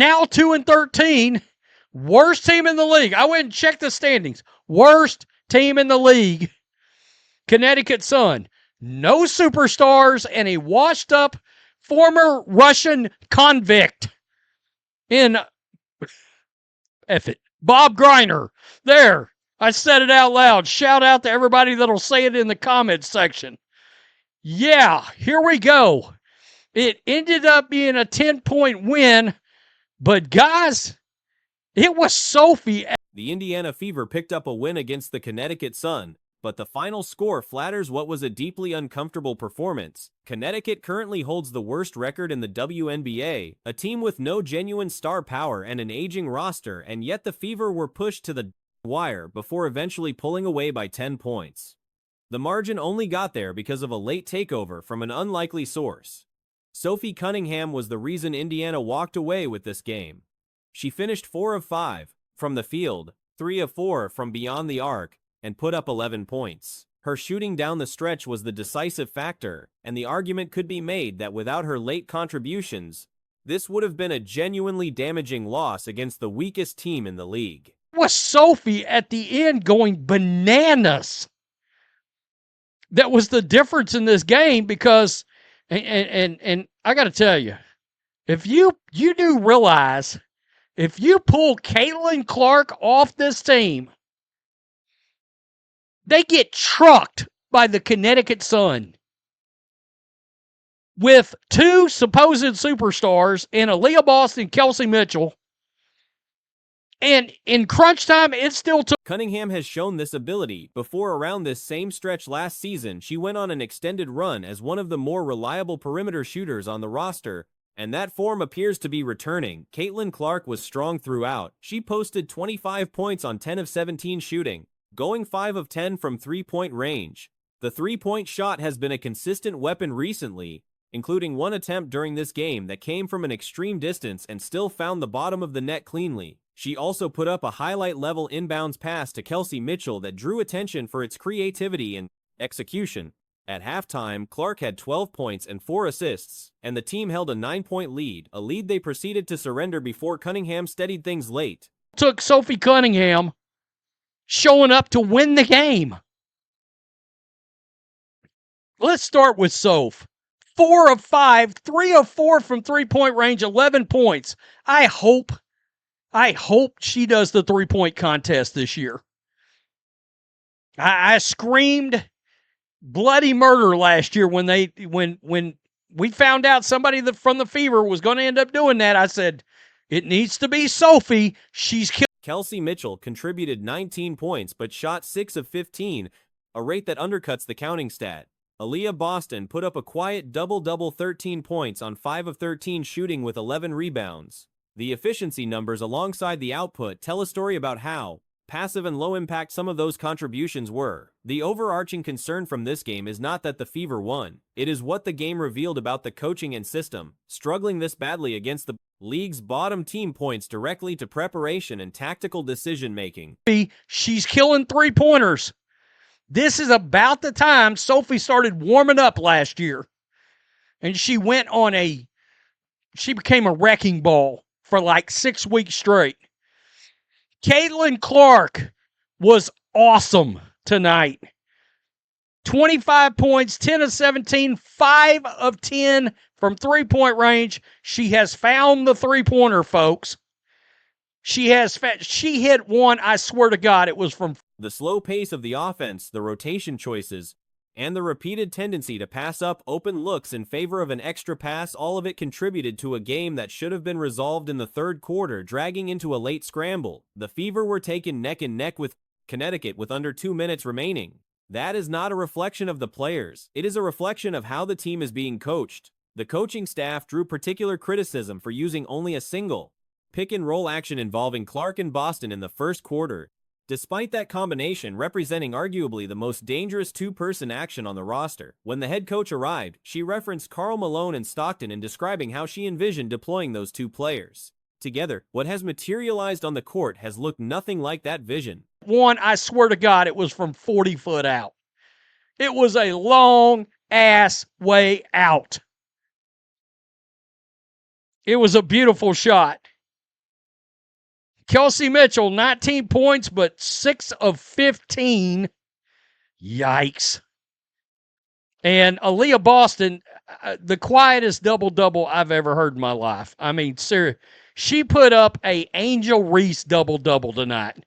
now 2-13, worst team in the league. I went and checked the standings. Worst team in the league, Connecticut Sun. No superstars and a washed-up former Russian convict in Bob Greiner. There, I said it out loud. Shout out to everybody that'll say it in the comments section. Yeah, here we go. It ended up being a 10-point win, but guys, it was Sophie. The Indiana Fever picked up a win against the Connecticut Sun, but the final score flatters what was a deeply uncomfortable performance. Connecticut currently holds the worst record in the WNBA, a team with no genuine star power and an aging roster, and yet the Fever were pushed to the wire before eventually pulling away by 10 points. The margin only got there because of a late takeover from an unlikely source. Sophie Cunningham was the reason Indiana walked away with this game. She finished 4 of 5 from the field, 3 of 4 from beyond the arc, and put up 11 points. Her shooting down the stretch was the decisive factor, and the argument could be made that without her late contributions, this would have been a genuinely damaging loss against the weakest team in the league. It was Sophie at the end going bananas. That was the difference in this game because, and I got to tell you, if you do realize, if you pull Caitlin Clark off this team, they get trucked by the Connecticut Sun with 2 supposed superstars in Aaliyah Boston, Kelsey Mitchell. And in crunch time, it still took. Cunningham has shown this ability. Before, around this same stretch last season, she went on an extended run as one of the more reliable perimeter shooters on the roster, and that form appears to be returning. Caitlin Clark was strong throughout. She posted 25 points on 10 of 17 shooting, going 5 of 10 from three-point range. The three-point shot has been a consistent weapon recently, including one attempt during this game that came from an extreme distance and still found the bottom of the net cleanly. She also put up a highlight-level inbounds pass to Kelsey Mitchell that drew attention for its creativity and execution. At halftime, Clark had 12 points and 4 assists, and the team held a 9-point lead, a lead they proceeded to surrender before Cunningham steadied things late. Took Sophie Cunningham showing up to win the game. Let's start with Soph. 4 of 5, 3 of 4 from three-point range, 11 points. I hope she does the three-point contest this year. I screamed bloody murder last year when we found out somebody from the Fever was going to end up doing that. I said, it needs to be Sophie. She's killed. Kelsey Mitchell contributed 19 points but shot 6 of 15, a rate that undercuts the counting stat. Aaliyah Boston put up a quiet double-double, 13 points on 5 of 13 shooting with 11 rebounds. The efficiency numbers alongside the output tell a story about how passive and low impact some of those contributions were. The overarching concern from this game is not that the Fever won. It is what the game revealed about the coaching and system. Struggling this badly against the league's bottom team points directly to preparation and tactical decision-making. She's killing three-pointers. This is about the time Sophie started warming up last year. And she became a wrecking ball for like 6 weeks straight. Caitlin Clark was awesome tonight. 25 points, 10 of 17, 5 of 10 from three-point range. She has found the three-pointer, folks. She hit one, I swear to God, it was from... The slow pace of the offense, the rotation choices, and the repeated tendency to pass up open looks in favor of an extra pass, all of it contributed to a game that should have been resolved in the third quarter, dragging into a late scramble. The Fever were taken neck and neck with Connecticut with under 2 minutes remaining. That is not a reflection of the players. It is a reflection of how the team is being coached. The coaching staff drew particular criticism for using only a single pick-and-roll action involving Clark and Boston in the first quarter, despite that combination representing arguably the most dangerous two-person action on the roster. When the head coach arrived, she referenced Karl Malone and Stockton in describing how she envisioned deploying those two players together. What has materialized on the court has looked nothing like that vision. One, I swear to God, it was from 40 foot out. It was a long-ass way out. It was a beautiful shot. Kelsey Mitchell, 19 points, but 6 of 15. Yikes. And Aaliyah Boston, the quietest double-double I've ever heard in my life. I mean, seriously, she put up a Angel Reese double-double tonight.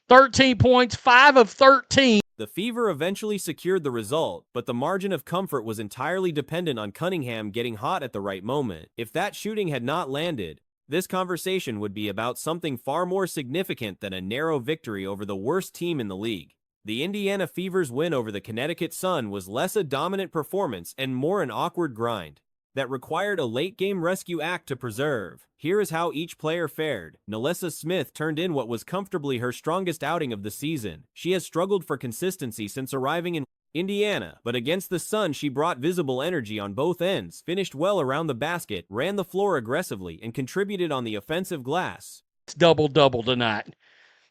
13 points, 5 of 13. The Fever eventually secured the result, but the margin of comfort was entirely dependent on Cunningham getting hot at the right moment. If that shooting had not landed, this conversation would be about something far more significant than a narrow victory over the worst team in the league. The Indiana Fever's win over the Connecticut Sun was less a dominant performance and more an awkward grind that required a late-game rescue act to preserve. Here is how each player fared. NaLyssa Smith turned in what was comfortably her strongest outing of the season. She has struggled for consistency since arriving in Indiana, but against the Sun she brought visible energy on both ends, finished well around the basket, ran the floor aggressively, and contributed on the offensive glass. Double-double tonight.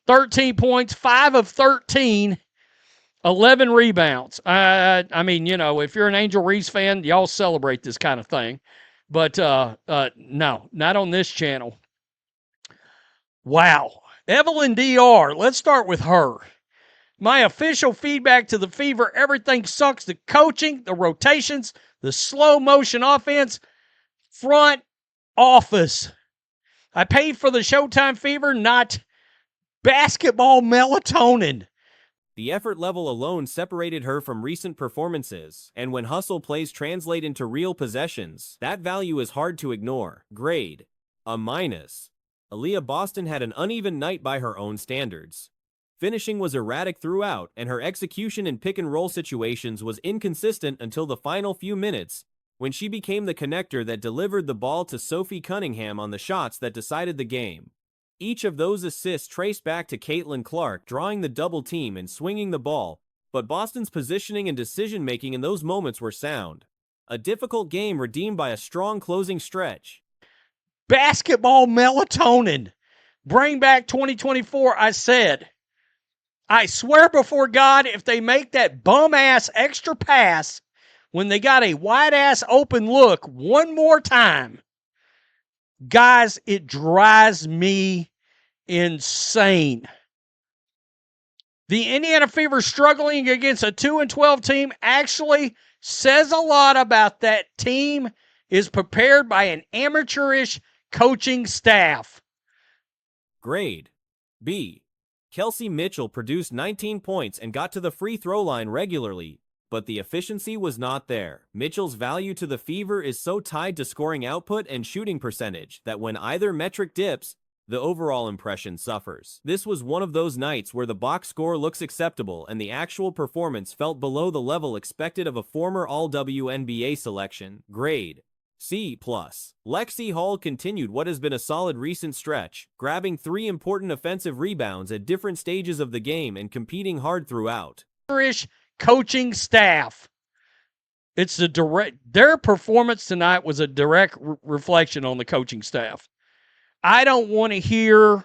13 points, 5 of 13, 11 rebounds. I mean, you know, if you're an Angel Reese fan, y'all celebrate this kind of thing. But no, not on this channel. Wow. Evelyn DR, let's start with her. My official feedback to the Fever, everything sucks. The coaching, the rotations, the slow motion offense, front office. I paid for the Showtime Fever, not basketball melatonin. The effort level alone separated her from recent performances, and when hustle plays translate into real possessions, that value is hard to ignore. Grade: A-. Aaliyah Boston had an uneven night by her own standards. Finishing was erratic throughout, and her execution in pick-and-roll situations was inconsistent until the final few minutes, when she became the connector that delivered the ball to Sophie Cunningham on the shots that decided the game. Each of those assists traced back to Caitlin Clark drawing the double team and swinging the ball, but Boston's positioning and decision-making in those moments were sound. A difficult game redeemed by a strong closing stretch. Basketball melatonin. Bring back 2024, I said. I swear before God, if they make that bum-ass extra pass when they got a wide-ass open look one more time, guys, it drives me insane. The Indiana Fever struggling against a 2-12 team actually says a lot about that team is prepared by an amateurish coaching staff. Grade: B. Kelsey Mitchell produced 19 points and got to the free throw line regularly, but the efficiency was not there. Mitchell's value to the Fever is so tied to scoring output and shooting percentage that when either metric dips, the overall impression suffers. This was one of those nights where the box score looks acceptable and the actual performance felt below the level expected of a former All-WNBA selection. Grade: C+. Lexi Hall continued what has been a solid recent stretch, grabbing 3 important offensive rebounds at different stages of the game and competing hard throughout. Coaching staff. It's the direct. Their performance tonight was a direct reflection on the coaching staff. I don't want to hear.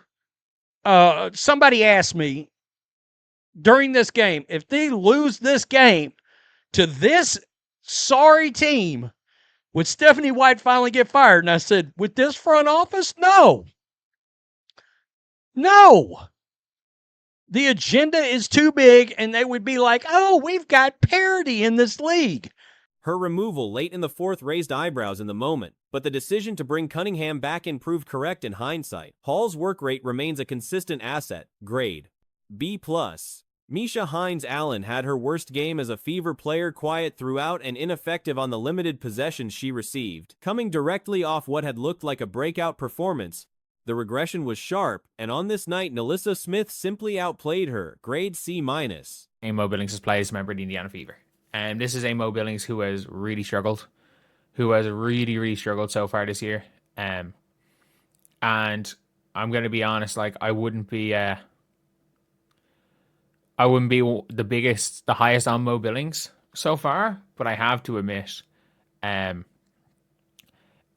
Somebody asked me during this game, if they lose this game to this sorry team, would Stephanie White finally get fired? And I said, with this front office, no. No. The agenda is too big, and they would be like, oh, we've got parity in this league. Her removal late in the fourth raised eyebrows in the moment, but the decision to bring Cunningham back in proved correct in hindsight. Hall's work rate remains a consistent asset. Grade: B+. Misha Hines-Allen had her worst game as a Fever player, quiet throughout and ineffective on the limited possessions she received. Coming directly off what had looked like a breakout performance, the regression was sharp, and on this night, NaLyssa Smith simply outplayed her. Grade C-. Amo Billings' plays member of the Indiana Fever. And this is Amo Billings, who has really struggled. Who has really struggled so far this year. And I'm going to be honest, like, I wouldn't be the highest on Mo Billings so far, but I have to admit, a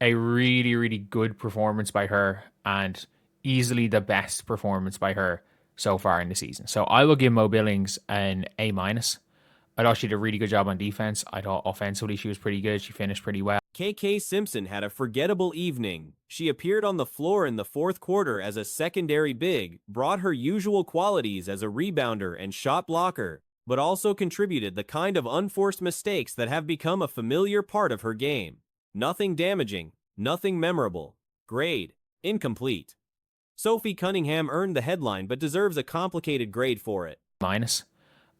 really good performance by her, and easily the best performance by her so far in the season. So I will give Mo Billings an A-. I thought she did a really good job on defense. I thought offensively she was pretty good. She finished pretty well. KK Simpson had a forgettable evening. She appeared on the floor in the fourth quarter as a secondary big, brought her usual qualities as a rebounder and shot blocker, but also contributed the kind of unforced mistakes that have become a familiar part of her game. Nothing damaging, nothing memorable. Grade: incomplete. Sophie Cunningham earned the headline but deserves a complicated grade for it. Minus.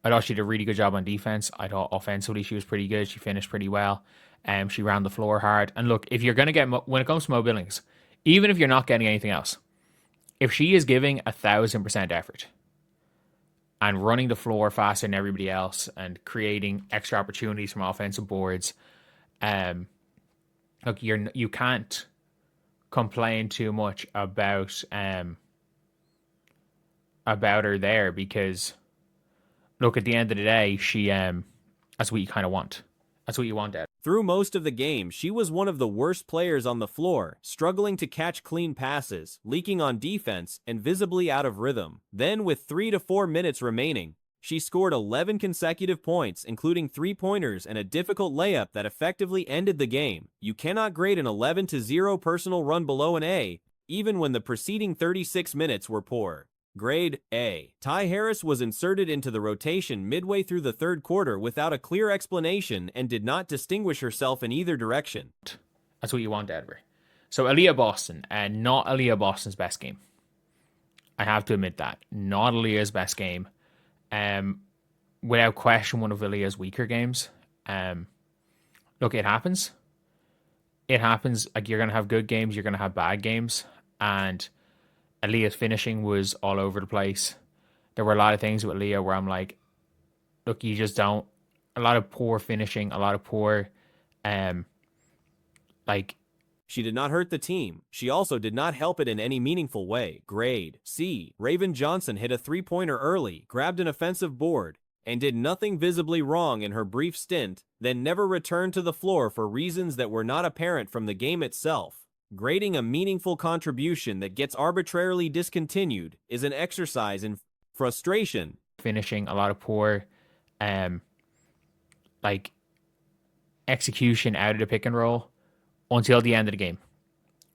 I thought she did a really good job on defense. I thought offensively she was pretty good. She finished pretty well. She ran the floor hard. And look, if you're going to get, when it comes to Mo Billings, even if you're not getting anything else, if she is giving 1,000% effort and running the floor faster than everybody else and creating extra opportunities from offensive boards, look, you can't complain too much about her there, because look, at the end of the day, she that's what you kind of want. That's what you want out. Through most of the game, she was one of the worst players on the floor, struggling to catch clean passes, leaking on defense, and visibly out of rhythm. Then, with 3 to 4 minutes remaining, she scored 11 consecutive points, including 3-pointers and a difficult layup that effectively ended the game. You cannot grade an 11-0 personal run below an A, even when the preceding 36 minutes were poor. Grade A. Ty Harris was inserted into the rotation midway through the third quarter without a clear explanation and did not distinguish herself in either direction. That's what you want out of her. So Aaliyah Boston, and not Aaliyah Boston's best game. I have to admit that. Not Aaliyah's best game. Without question, one of Aaliyah's weaker games. Look, it happens. It happens. Like, you're going to have good games, you're going to have bad games. And Aaliyah's finishing was all over the place. There were a lot of things with Aaliyah where I'm like, look, you just don't. A lot of poor finishing, a lot of poor, She did not hurt the team. She also did not help it in any meaningful way. Grade C. Raven Johnson hit a 3-pointer early, grabbed an offensive board, and did nothing visibly wrong in her brief stint, then never returned to the floor for reasons that were not apparent from the game itself. Grading a meaningful contribution that gets arbitrarily discontinued is an exercise in frustration. Finishing, a lot of poor execution out of the pick and roll until the end of the game,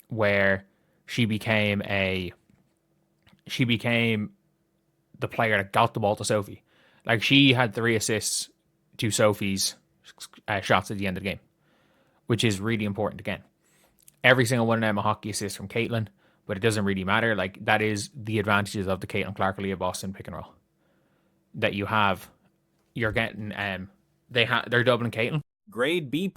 where she became the player that got the ball to Sophie. Like, she had 3 assists to Sophie's shots at the end of the game, which is really important again. Every single one of them a hockey assist from Caitlin, but it doesn't really matter. Like, that is the advantages of the Caitlin Clark Aaliyah Boston pick and roll that you have. You're getting they're doubling Caitlin. Grade B+,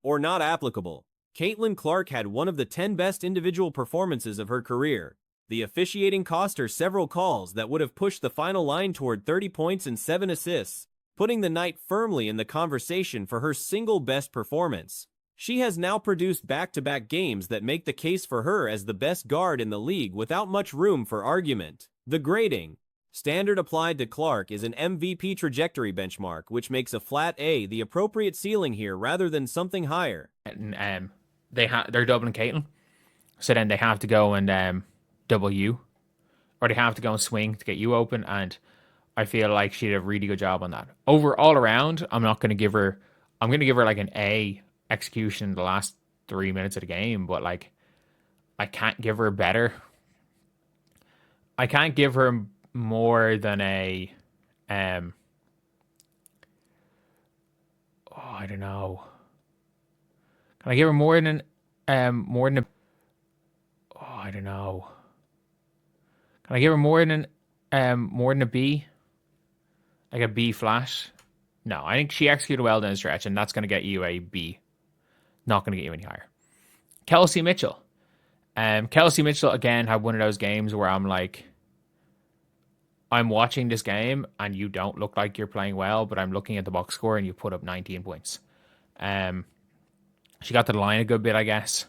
or not applicable. Caitlin Clark had one of the 10 best individual performances of her career. The officiating cost her several calls that would have pushed the final line toward 30 points and 7 assists, putting the night firmly in the conversation for her single best performance. She has now produced back-to-back games that make the case for her as the best guard in the league without much room for argument. The grading standard applied to Clark is an MVP trajectory benchmark, which makes a flat A the appropriate ceiling here rather than something higher. And they're doubling Caitlin, so then they have to go and double you, or they have to go and swing to get you open. And I feel like she did a really good job on that. All around, I'm going to give her like an A execution in the last 3 minutes of the game, but like, I can't give her better. I can't give her more than a I don't know. Can I give her more than a I don't know. Can I give her more than a B? Like a B flat? No, I think she executed well down the stretch, and that's going to get you a B. Not going to get you any higher. Kelsey Mitchell. Kelsey Mitchell, again, had one of those games where I'm like, I'm watching this game and you don't look like you're playing well, but I'm looking at the box score and you put up 19 points. She got to the line a good bit, I guess.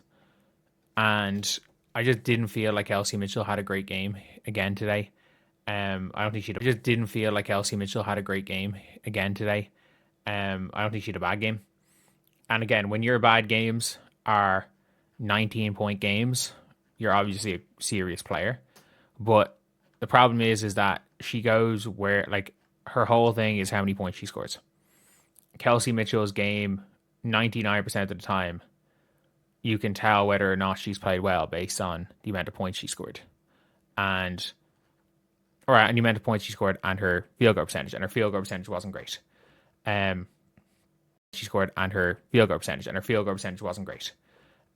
And I just didn't feel like Kelsey Mitchell had a great game again today. I just didn't feel like Kelsey Mitchell had a great game again today. I don't think she had a bad game. And again, when your bad games are 19-point games, you're obviously a serious player. But the problem is that she goes where, like, her whole thing is how many points she scores. Kelsey Mitchell's game, 99% of the time, you can tell whether or not she's played well based on the amount of points she scored. And the amount of points she scored and her field goal percentage. And her field goal percentage wasn't great. She scored and her field goal percentage wasn't great.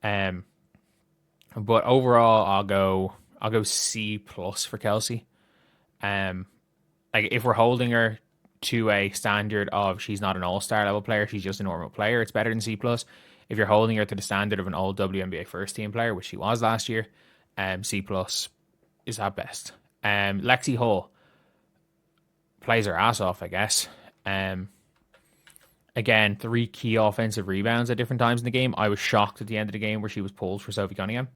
But overall, I'll go C plus for Kelsey. Like if we're holding her to a standard of she's not an all-star level player, she's just a normal player, it's better than C plus. If you're holding her to the standard of an all WNBA first team player, which she was last year, C plus is at best. Lexi Hull plays her ass off, I guess. Again, 3 key offensive rebounds at different times in the game. I was shocked at the end of the game where she was pulled for Sophie Cunningham.